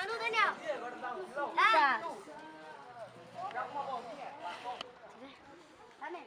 Manu thế nào? Dạ. Đây này.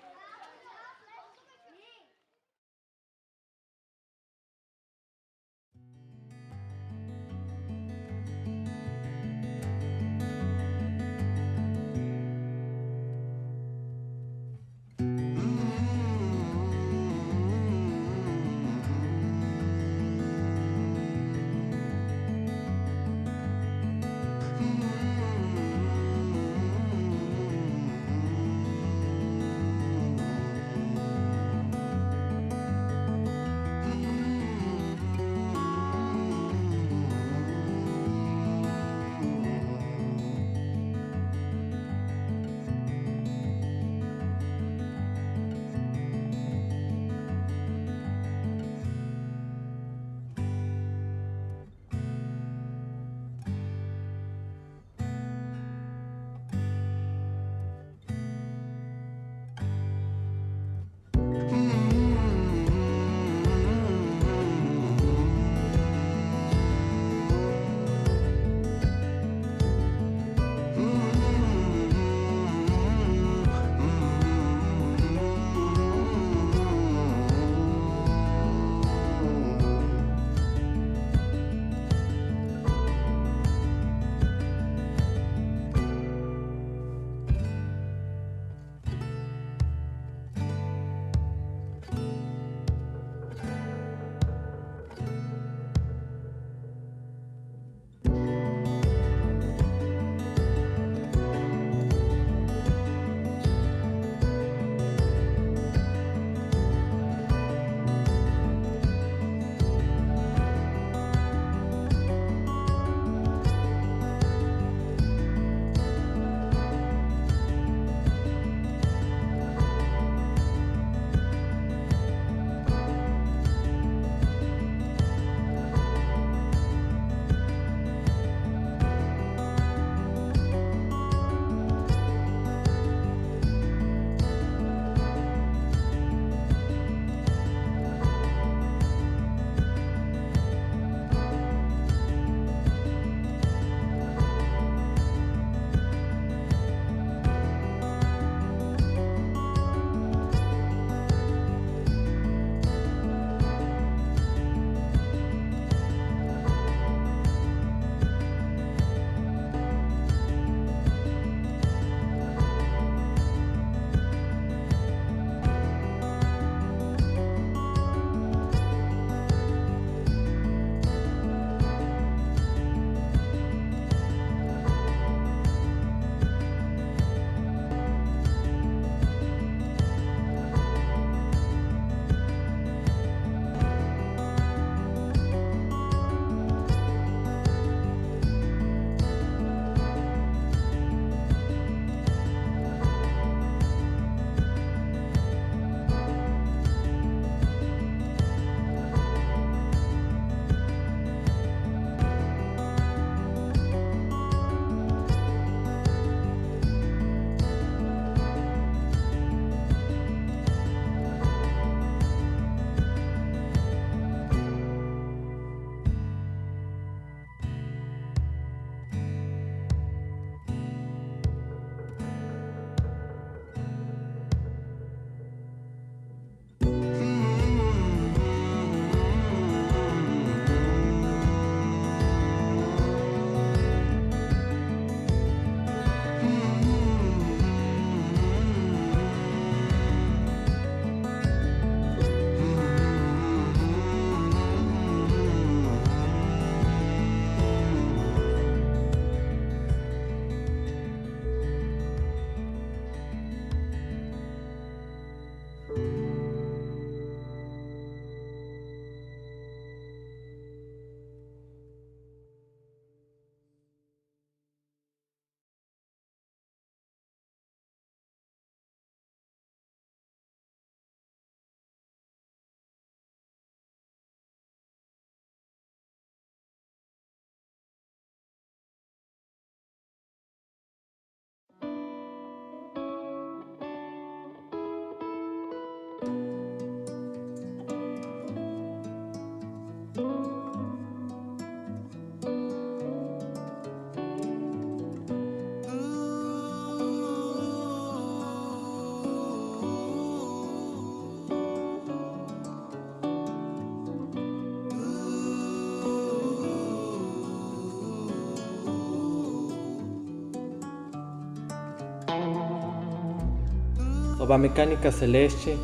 Sob a mecânica celeste,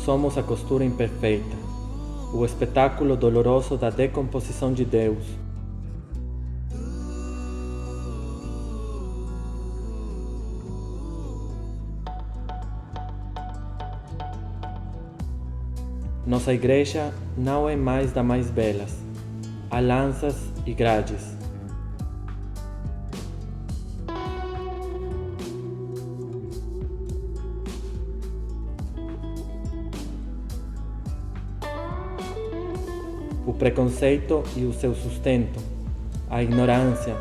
somos a costura imperfeita, o espetáculo doloroso da decomposição de Deus. Nossa igreja não é mais da mais belas, há lanças e grades. O preconceito e o seu sustento, a ignorância,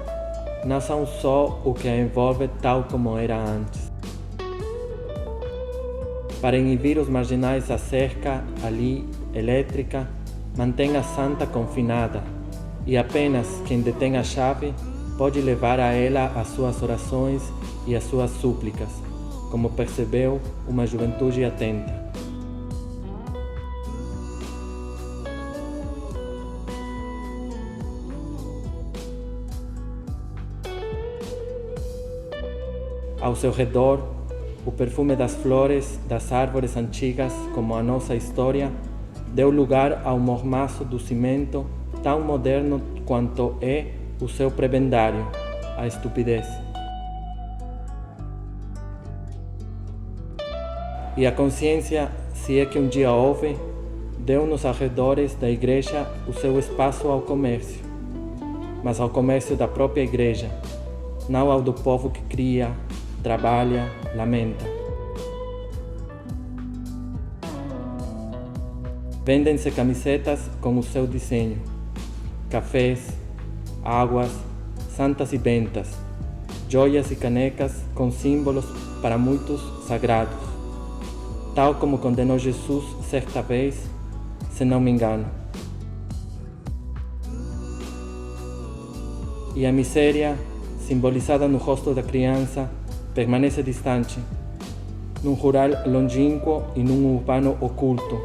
não são só o que a envolve tal como era antes. Para inibir os marginais, a cerca, ali, elétrica, mantém a santa confinada, e apenas quem detém a chave pode levar a ela as suas orações e as suas súplicas, como percebeu uma juventude atenta. Ao seu redor, o perfume das flores, das árvores antigas, como a nossa história, deu lugar ao mormaço do cimento, tão moderno quanto é o seu prebendário, a estupidez. E a consciência, se é que um dia houve, deu nos arredores da igreja o seu espaço ao comércio, mas ao comércio da própria igreja, não ao do povo que cria, trabalha, lamenta. Vendem-se camisetas com o seu desenho, cafés, águas, santas e bentas, joias e canecas com símbolos para muitos sagrados, tal como condenou Jesus certa vez, se não me engano. E a miséria, simbolizada no rosto da criança, permanece distante, num rural longínquo e num urbano oculto,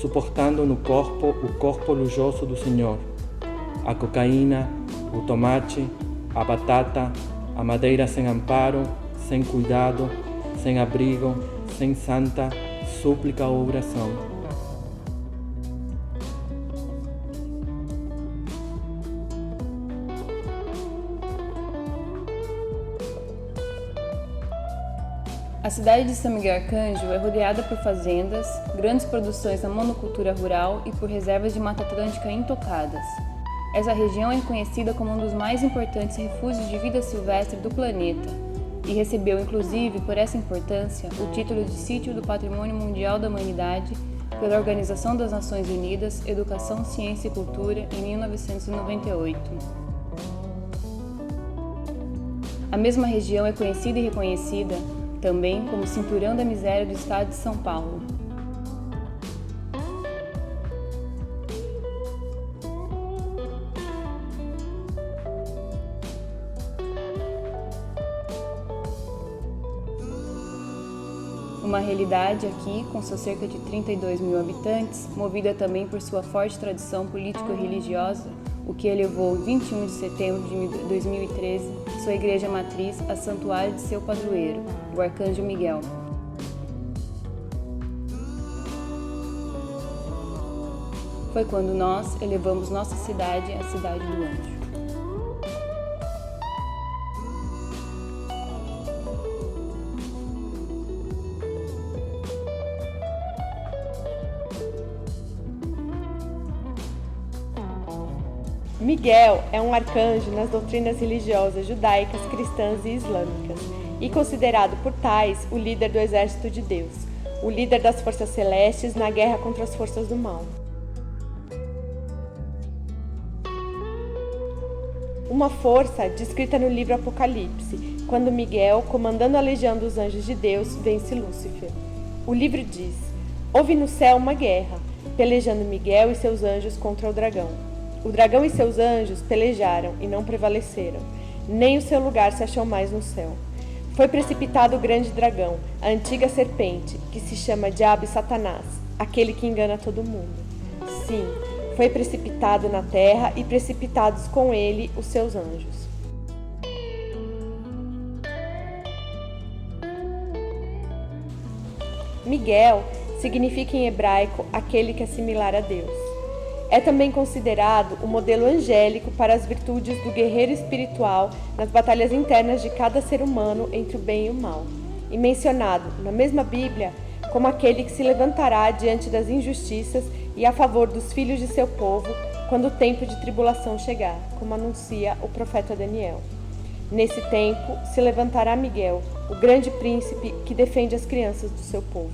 suportando no corpo o corpo luxuoso do Senhor, a cocaína, o tomate, a batata, a madeira sem amparo, sem cuidado, sem abrigo, sem santa súplica ou oração. A cidade de São Miguel Arcanjo é rodeada por fazendas, grandes produções da monocultura rural e por reservas de Mata Atlântica intocadas. Essa região é conhecida como um dos mais importantes refúgios de vida silvestre do planeta e recebeu, inclusive, por essa importância, o título de Sítio do Patrimônio Mundial da Humanidade pela Organização das Nações Unidas, Educação, Ciência e Cultura em 1998. A mesma região é conhecida e reconhecida também como Cinturão da Miséria do Estado de São Paulo. Uma realidade aqui, com seus cerca de 32 mil habitantes, movida também por sua forte tradição político-religiosa, o que elevou, em 21 de setembro de 2013, sua igreja matriz a santuário de seu padroeiro, o Arcanjo Miguel. Foi quando nós elevamos nossa cidade à Cidade do Anjo. Miguel é um arcanjo nas doutrinas religiosas judaicas, cristãs e islâmicas, e considerado por tais o líder do exército de Deus, o líder das forças celestes na guerra contra as forças do mal. Uma força descrita no livro Apocalipse, quando Miguel, comandando a legião dos anjos de Deus, vence Lúcifer. O livro diz: houve no céu uma guerra, pelejando Miguel e seus anjos contra o dragão. O dragão e seus anjos pelejaram e não prevaleceram, nem o seu lugar se achou mais no céu. Foi precipitado o grande dragão, a antiga serpente, que se chama Diabo e Satanás, aquele que engana todo mundo. Sim, foi precipitado na terra e precipitados com ele os seus anjos. Miguel significa em hebraico aquele que é similar a Deus. É também considerado o modelo angélico para as virtudes do guerreiro espiritual nas batalhas internas de cada ser humano entre o bem e o mal, e mencionado na mesma Bíblia como aquele que se levantará diante das injustiças e a favor dos filhos de seu povo quando o tempo de tribulação chegar, como anuncia o profeta Daniel. Nesse tempo se levantará Miguel, o grande príncipe que defende as crianças do seu povo.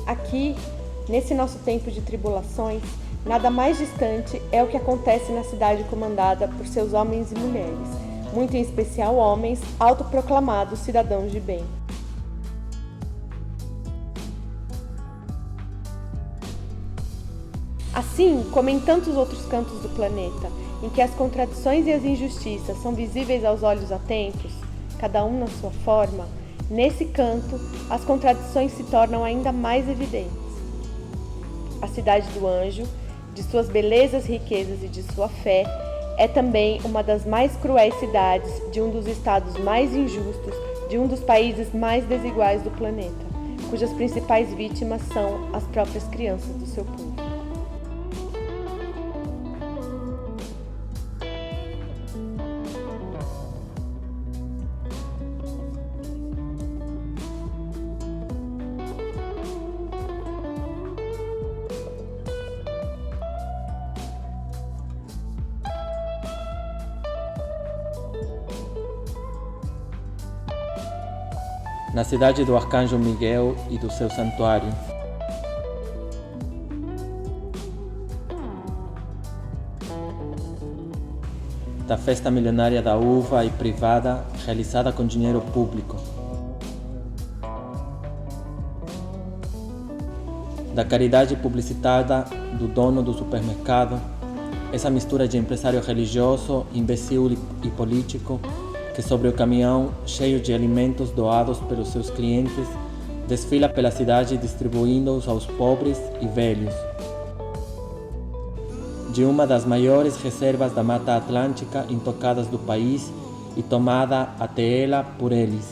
Aqui, nesse nosso tempo de tribulações, nada mais distante é o que acontece na cidade comandada por seus homens e mulheres, muito em especial homens autoproclamados cidadãos de bem. Assim como em tantos outros cantos do planeta, em que as contradições e as injustiças são visíveis aos olhos atentos, cada um na sua forma, nesse canto, as contradições se tornam ainda mais evidentes. A cidade do anjo, de suas belezas, riquezas e de sua fé, é também uma das mais cruéis cidades de um dos estados mais injustos, de um dos países mais desiguais do planeta, cujas principais vítimas são as próprias crianças do seu povo. Na cidade do Arcanjo Miguel e do seu santuário. Da festa milenária da uva e privada realizada com dinheiro público. Da caridade publicitada do dono do supermercado, essa mistura de empresário religioso, imbecil e político, que sobre o caminhão cheio de alimentos doados pelos seus clientes, desfila pela cidade distribuindo-os aos pobres e velhos. De uma das maiores reservas da Mata Atlântica intocadas do país e tomada até ela por eles.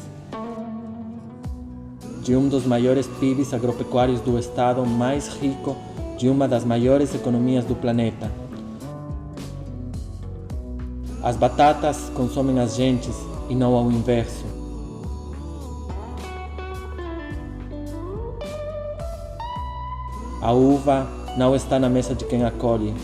De um dos maiores PIBs agropecuários do estado mais rico de uma das maiores economias do planeta. As batatas consomem as gentes e não ao inverso. A uva não está na mesa de quem a colhe.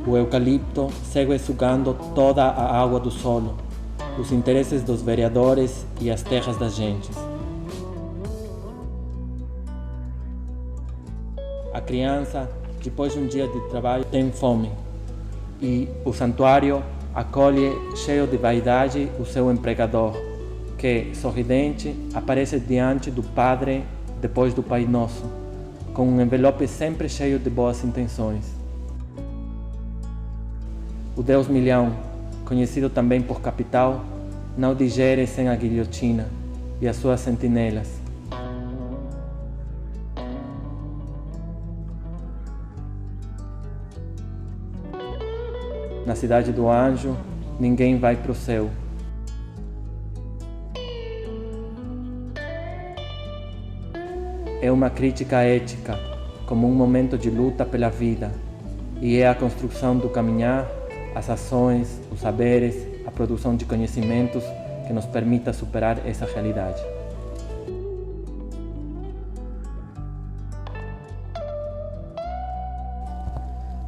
O eucalipto segue sugando toda a água do solo, os interesses dos vereadores e as terras das gentes. A criança, depois de um dia de trabalho, tem fome e o santuário acolhe cheio de vaidade o seu empregador, que, sorridente, aparece diante do Padre depois do Pai Nosso, com um envelope sempre cheio de boas intenções. O Deus Milhão, conhecido também por Capital, não digere sem a guilhotina e as suas sentinelas. Na cidade do anjo, ninguém vai para o céu. É uma crítica ética, como um momento de luta pela vida, e é a construção do caminhar, as ações, os saberes, a produção de conhecimentos que nos permita superar essa realidade.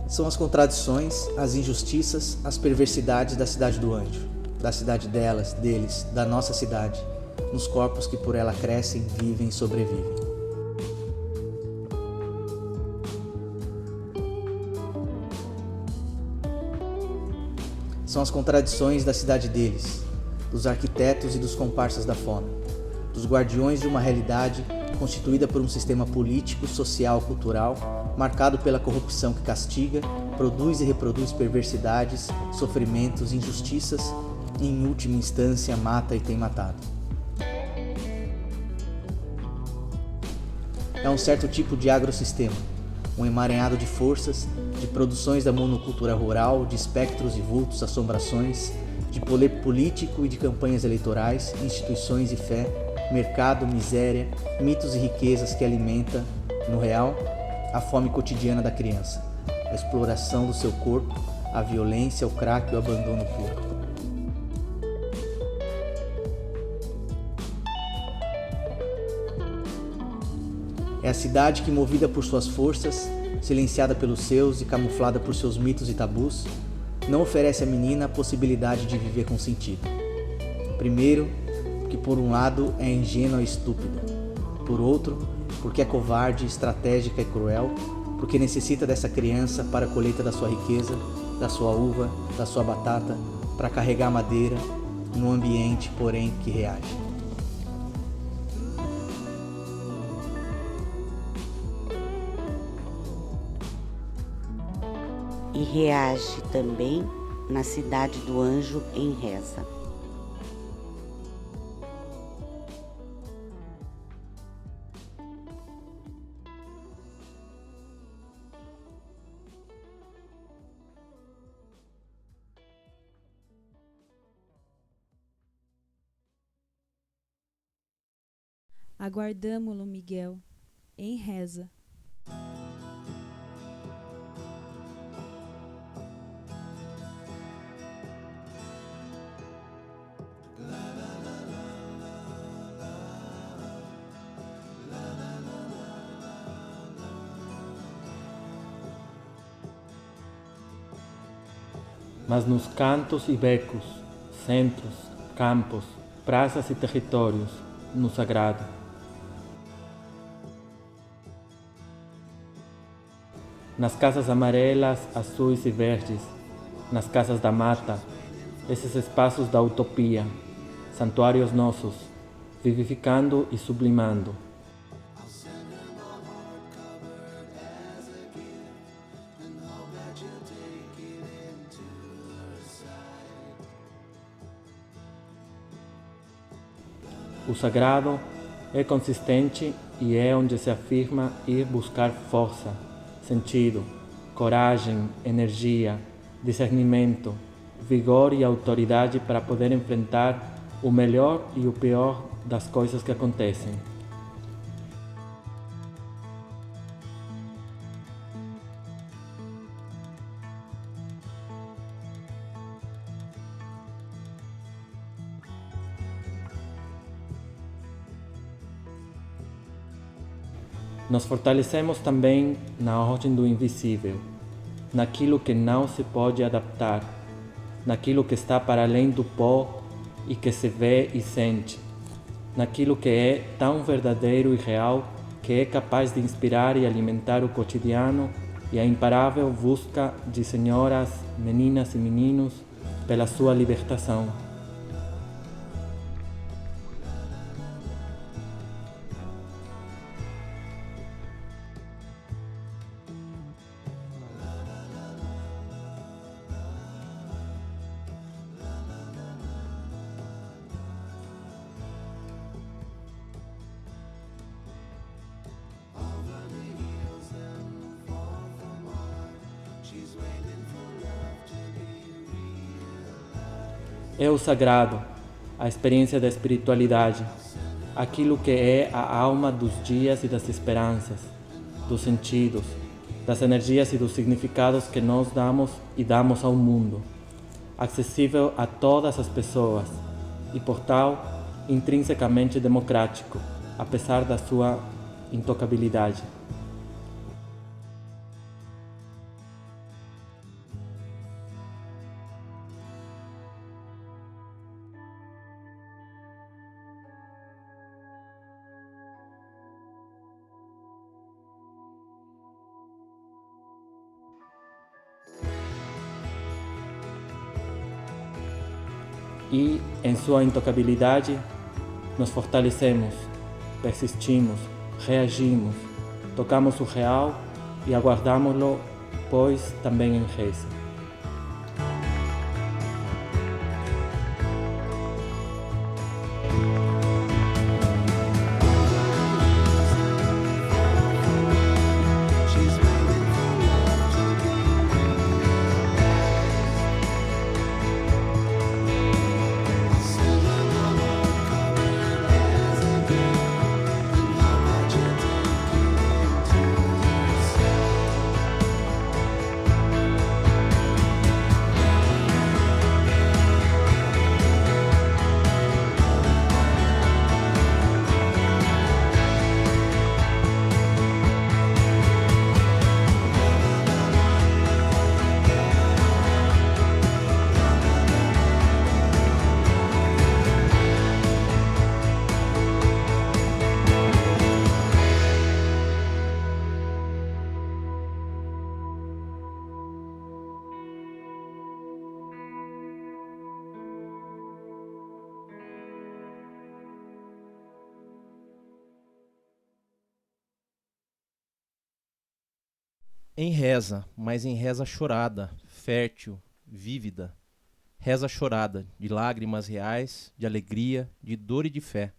São as contradições, as injustiças, as perversidades da cidade do anjo, da cidade delas, deles, da nossa cidade, nos corpos que por ela crescem, vivem e sobrevivem. São as contradições da cidade deles, dos arquitetos e dos comparsas da fome, dos guardiões de uma realidade constituída por um sistema político, social, cultural, marcado pela corrupção que castiga, produz e reproduz perversidades, sofrimentos, injustiças e, em última instância, mata e tem matado. É um certo tipo de agrosistema, um emaranhado de forças, de produções da monocultura rural, de espectros e vultos, assombrações, de poder político e de campanhas eleitorais, instituições e fé, mercado, miséria, mitos e riquezas que alimenta, no real, a fome cotidiana da criança, a exploração do seu corpo, a violência, o crack e o abandono puro. É a cidade que, movida por suas forças, silenciada pelos seus e camuflada por seus mitos e tabus, não oferece à menina a possibilidade de viver com sentido. Primeiro, porque por um lado é ingênua e estúpida. Por outro, porque é covarde, estratégica e cruel, porque necessita dessa criança para a colheita da sua riqueza, da sua uva, da sua batata, para carregar madeira, num ambiente, porém, que reage. E reage também na cidade do anjo em reza. Aguardamo-lo, Miguel, em reza. Mas nos cantos e becos, centros, campos, praças e territórios, no sagrado. Nas casas amarelas, azuis e verdes, nas casas da mata, esses espaços da utopia, santuários nossos, vivificando e sublimando. O sagrado é consistente e é onde se afirma ir buscar força, sentido, coragem, energia, discernimento, vigor e autoridade para poder enfrentar o melhor e o pior das coisas que acontecem. Nos fortalecemos também na ordem do invisível, naquilo que não se pode adaptar, naquilo que está para além do pó e que se vê e sente, naquilo que é tão verdadeiro e real que é capaz de inspirar e alimentar o cotidiano e a imparável busca de senhoras, meninas e meninos pela sua libertação. É o sagrado, a experiência da espiritualidade, aquilo que é a alma dos dias e das esperanças, dos sentidos, das energias e dos significados que nós damos e damos ao mundo, acessível a todas as pessoas e, por tal, intrinsecamente democrático, apesar da sua intocabilidade. E, em sua intocabilidade, nos fortalecemos, persistimos, reagimos, tocamos o real e aguardamos-lo, pois também em reza. She's Em reza, mas em reza chorada, fértil, vívida. Reza chorada, de lágrimas reais, de alegria, de dor e de fé.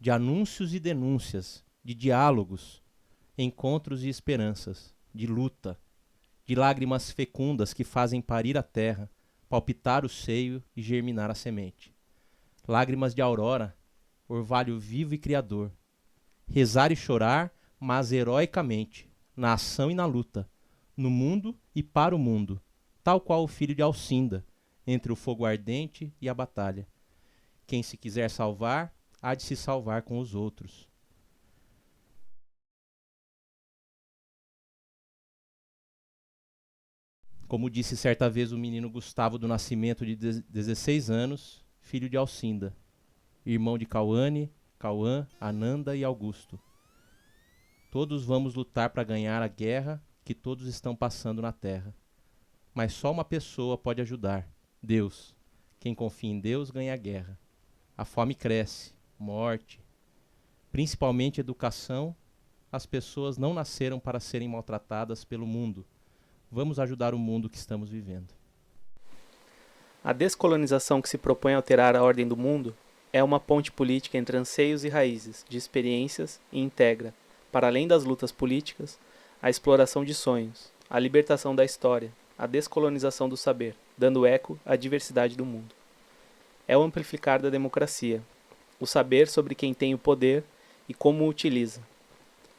De anúncios e denúncias, de diálogos, encontros e esperanças, de luta, de lágrimas fecundas que fazem parir a terra, palpitar o seio e germinar a semente. Lágrimas de aurora, orvalho vivo e criador. Rezar e chorar, mas heroicamente, na ação e na luta, no mundo e para o mundo, tal qual o filho de Alcinda, entre o fogo ardente e a batalha. Quem se quiser salvar, há de se salvar com os outros. Como disse certa vez o menino Gustavo do Nascimento, de 16 anos, filho de Alcinda, irmão de Cauane, Cauã, Ananda e Augusto. Todos vamos lutar para ganhar a guerra que todos estão passando na terra. Mas só uma pessoa pode ajudar, Deus. Quem confia em Deus ganha a guerra. A fome cresce, morte, principalmente educação. As pessoas não nasceram para serem maltratadas pelo mundo. Vamos ajudar o mundo que estamos vivendo. A descolonização que se propõe a alterar a ordem do mundo é uma ponte política entre anseios e raízes, de experiências e integra, para além das lutas políticas, a exploração de sonhos, a libertação da história, a descolonização do saber, dando eco à diversidade do mundo. É o amplificar da democracia, o saber sobre quem tem o poder e como o utiliza,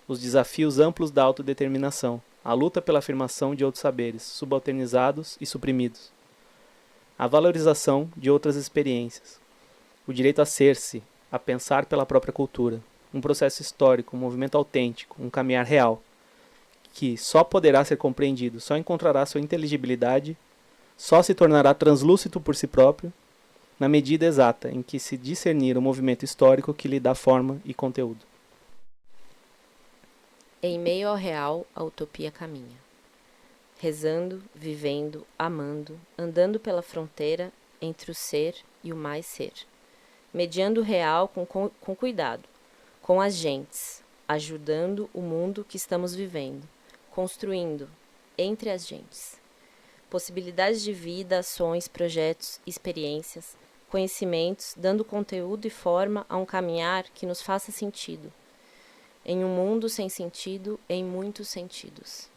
os desafios amplos da autodeterminação, a luta pela afirmação de outros saberes, subalternizados e suprimidos, a valorização de outras experiências, o direito a ser-se, a pensar pela própria cultura, um processo histórico, um movimento autêntico, um caminhar real, que só poderá ser compreendido, só encontrará sua inteligibilidade, só se tornará translúcido por si próprio, na medida exata em que se discernir o movimento histórico que lhe dá forma e conteúdo. Em meio ao real, a utopia caminha. Rezando, vivendo, amando, andando pela fronteira entre o ser e o mais ser. Mediando o real com cuidado, com as gentes, ajudando o mundo que estamos vivendo, construindo entre as gentes. Possibilidades de vida, ações, projetos, experiências, conhecimentos, dando conteúdo e forma a um caminhar que nos faça sentido. Em um mundo sem sentido, em muitos sentidos.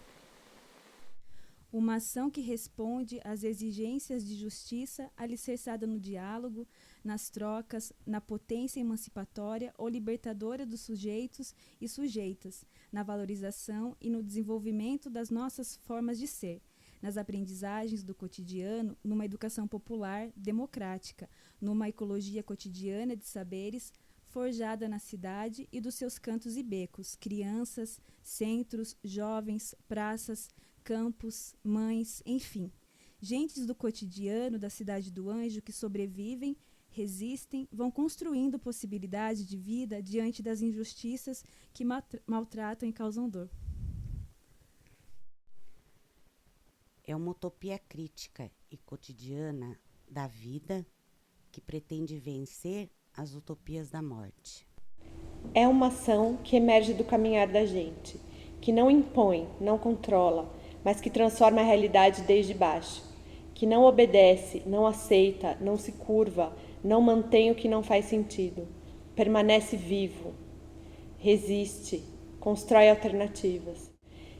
Uma ação que responde às exigências de justiça alicerçada no diálogo, nas trocas, na potência emancipatória ou libertadora dos sujeitos e sujeitas, na valorização e no desenvolvimento das nossas formas de ser, nas aprendizagens do cotidiano, numa educação popular, democrática, numa ecologia cotidiana de saberes, forjada na cidade e dos seus cantos e becos, crianças, centros, jovens, praças, campos, mães, enfim. Gentes do cotidiano da Cidade do Anjo que sobrevivem, resistem, vão construindo possibilidade de vida diante das injustiças que maltratam e causam dor. É uma utopia crítica e cotidiana da vida que pretende vencer as utopias da morte. É uma ação que emerge do caminhar da gente, que não impõe, não controla, mas que transforma a realidade desde baixo, que não obedece, não aceita, não se curva, não mantém o que não faz sentido, permanece vivo, resiste, constrói alternativas.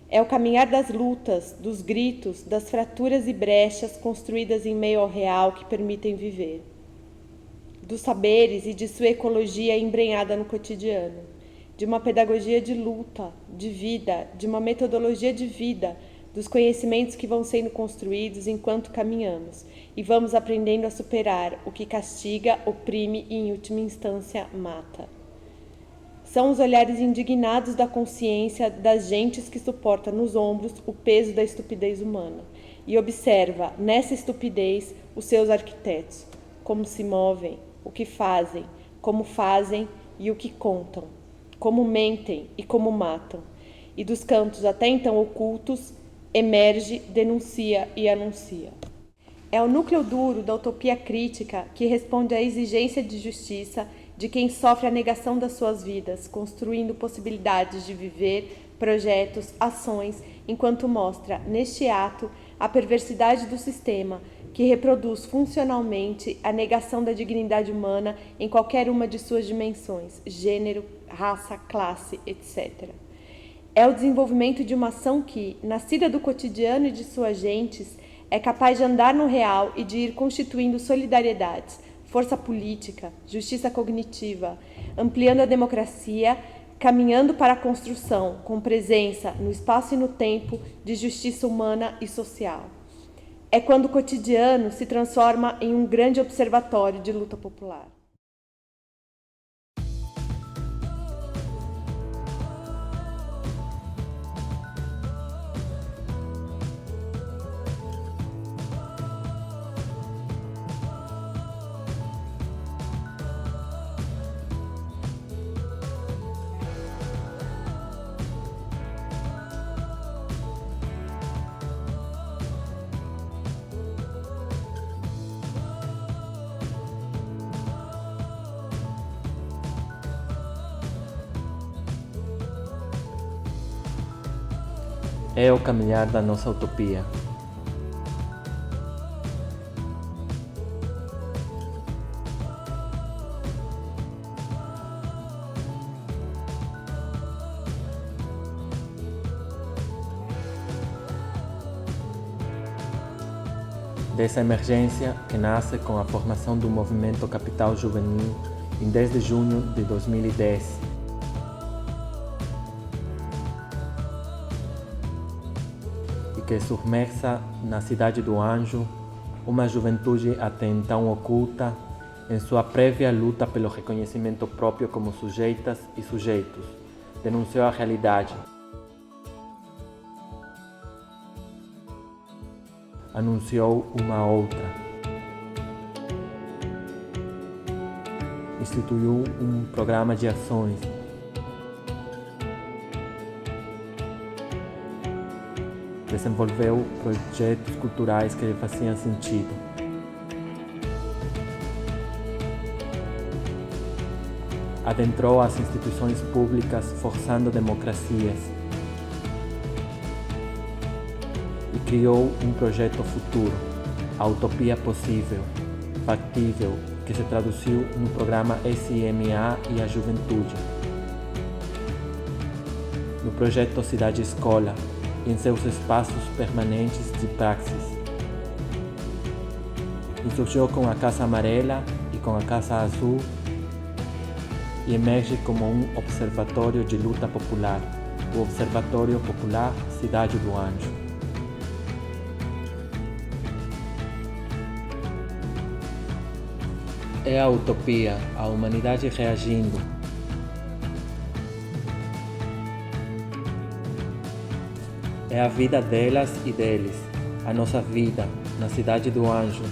É o caminhar das lutas, dos gritos, das fraturas e brechas construídas em meio ao real que permitem viver. Dos saberes e de sua ecologia embrenhada no cotidiano, de uma pedagogia de luta, de vida, de uma metodologia de vida, dos conhecimentos que vão sendo construídos enquanto caminhamos e vamos aprendendo a superar o que castiga, oprime e, em última instância, mata. São os olhares indignados da consciência das gentes que suporta nos ombros o peso da estupidez humana e observa, nessa estupidez, os seus arquitetos, como se movem, o que fazem, como fazem e o que contam, como mentem e como matam, e dos cantos até então ocultos, emerge, denuncia e anuncia. É o núcleo duro da utopia crítica que responde à exigência de justiça de quem sofre a negação das suas vidas, construindo possibilidades de viver, projetos, ações, enquanto mostra, neste ato, a perversidade do sistema, que reproduz funcionalmente a negação da dignidade humana em qualquer uma de suas dimensões, gênero, raça, classe, etc. É o desenvolvimento de uma ação que, nascida do cotidiano e de suas gentes, é capaz de andar no real e de ir constituindo solidariedades, força política, justiça cognitiva, ampliando a democracia, caminhando para a construção, com presença no espaço e no tempo, de justiça humana e social. É quando o cotidiano se transforma em um grande observatório de luta popular. É o caminhar da nossa utopia. Dessa emergência que nasce com a formação do movimento Capital Juvenil em 10 de junho de 2010. E que submersa na cidade do Anjo uma juventude até então oculta em sua prévia luta pelo reconhecimento próprio como sujeitas e sujeitos, denunciou a realidade. Anunciou uma outra. Instituiu um programa de ações. Desenvolveu projetos culturais que lhe faziam sentido. Adentrou as instituições públicas forçando democracias. E criou um projeto futuro, a utopia possível, factível, que se traduziu no programa SMA e a Juventude, no projeto Cidade Escola e em seus espaços permanentes de praxis. Insurgiu com a Casa Amarela e com a Casa Azul e emerge como um observatório de luta popular, o Observatório Popular Cidade do Anjo. É a utopia, a humanidade reagindo. É a vida delas e deles, a nossa vida, na Cidade do Anjo.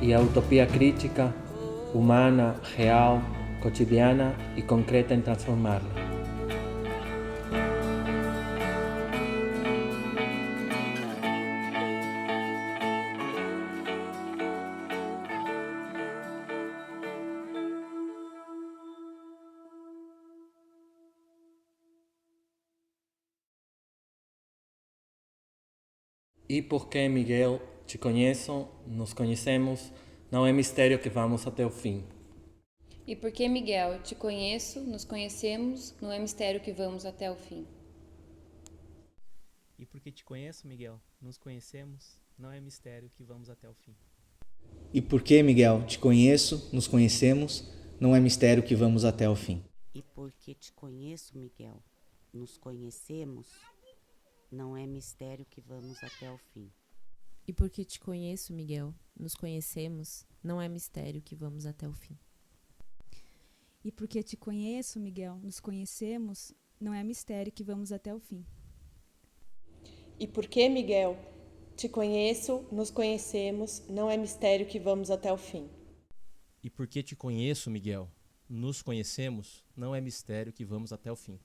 E a utopia crítica, humana, real, cotidiana e concreta em transformá-la. E porque, Miguel, te conheço, nos conhecemos, não é mistério que vamos até o fim. E porque, Miguel, te conheço, nos conhecemos, não é mistério que vamos até o fim. E porque te conheço, Miguel, nos conhecemos, não é mistério que vamos até o fim. E porque, Miguel, te conheço, nos conhecemos, não é mistério que vamos até o fim. E porque te conheço, Miguel, nos conhecemos, não é mistério que vamos até o fim. E porque te conheço, Miguel, nos conhecemos, não é mistério que vamos até o fim. E porque te conheço, Miguel, nos conhecemos, não é mistério que vamos até o fim. E porque, Miguel, te conheço, nos conhecemos, não é mistério que vamos até o fim. E porque te conheço, Miguel, nos conhecemos, não é mistério que vamos até o fim.